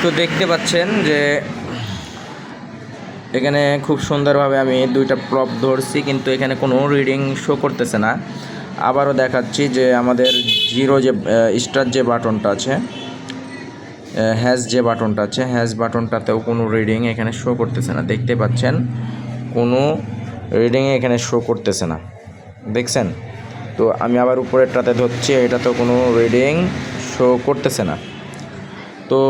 তো দেখতে পাচ্ছেন যে এখানে খুব সুন্দরভাবে আমি দুইটা প্রপ ধরছি, কিন্তু এখানে কোনো রিডিং শো করতেছে না। আবারও দেখাচ্ছি যে আমাদের জিরো যে স্টার যে বাটনটা আছে, হ্যাশ যে বাটনটা আছে, হ্যাশ বাটনটাতেও কোনো রিডিং এখানে শো করতেছে না। দেখতে পাচ্ছেন কোনো রিডিং এখানে শো করতেছে না, দেখছেন? তো আমি আবার উপরেরটাতে ধরছি, এটাতেও কোনো রিডিং শো করতেছে না। তো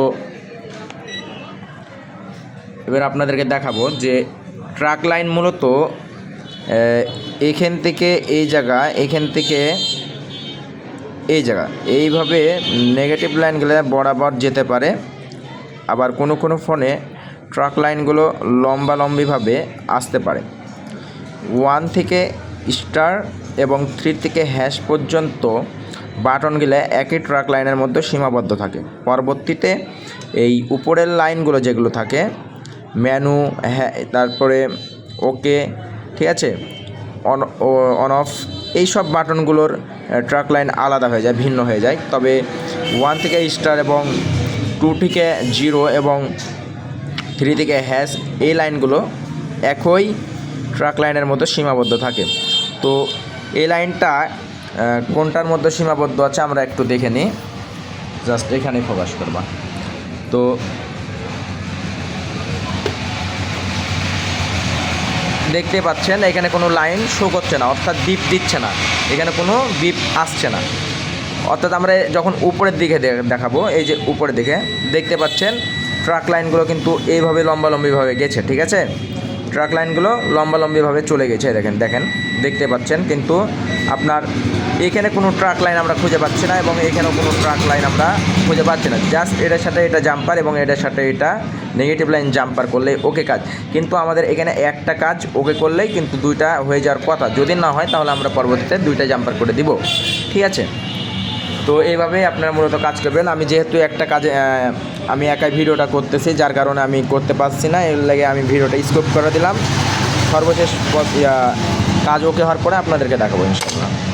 এবার আপনাদেরকে দেখাবো যে ট্রাক লাইন মূলত এখান থেকে এই জায়গা, এখান থেকে এই জায়গা, এইভাবে নেগেটিভ লাইনগুলো বরাবর যেতে পারে। আবার কোনো কোনো ফোনে ট্রাক লাইনগুলো লম্বালম্বিভাবে আসতে পারে। 1 থেকে স্টার এবং 3 থেকে হ্যাশ পর্যন্ত বাটনগুলো একই ট্রাক লাইনের মধ্যে সীমাবদ্ধ থাকে। পরবর্তীতে এই উপরের লাইনগুলো যেগুলো থাকে, মেনু, হ্যাঁ, তারপরে ওকে, ঠিক আছে, অন অফ, এই সব বাটনগুলোর ট্রাক লাইন আলাদা হয়ে যায়, ভিন্ন হয়ে যায়। তবে 1 থেকে স্টার এবং 2 থেকে জিরো এবং 3 থেকে হ্যাশ, এই লাইনগুলো একই ট্রাক লাইনের মধ্যে সীমাবদ্ধ থাকে। তো এই লাইনটা কোনটার মধ্যে সীমাবদ্ধ আছে আমরা একটু দেখে নিই। জাস্ট এখানেই ফোকাস করবা। তো দেখতে পাচ্ছেন এখানে কোনো লাইন শো করছে না, অর্থাৎ বিপ দিচ্ছে না, এখানে কোনো বিপ আসছে না। অর্থাৎ আমরা যখন উপরের দিকে দেখাবো, এই যে উপরের দিকে দেখতে পাচ্ছেন ট্রাক লাইনগুলো কিন্তু এইভাবে লম্বালম্বিভাবে গেছে, ঠিক আছে? ট্রাক লাইনগুলো লম্বালম্বিভাবে চলে গেছে, দেখেন দেখতে পাচ্ছেন। কিন্তু আপনার এখানে কোনো ট্রাক লাইন আমরা খুঁজে পাচ্ছি না, এবং এখানেও কোনো ট্রাক লাইন আমরা খুঁজে পাচ্ছি না। জাস্ট এটার সাথে এটা জাম্পার এবং এটার সাথে এটা নেগেটিভ লাইন জাম্পার করলেই ওকে কাজ। কিন্তু আমাদের এখানে একটা কাজ ওকে করলেই কিন্তু দুইটা হয়ে যাওয়ার কথা। যদি না হয় তাহলে আমরা পরবর্তীতে দুইটা জাম্পার করে দিব, ঠিক আছে? তো এইভাবেই আপনারা মূলত কাজ করবেন। আমি যেহেতু একটা কাজে আমি একাই ভিডিওটা করতেছি, যার কারণে আমি করতে পারছি না, এর লাগে আমি ভিডিওটা স্কিপ করে দিলাম। সর্বশেষ কাজ ওকে হওয়ার পরে আপনাদেরকে দেখাবো ইনশাআল্লাহ।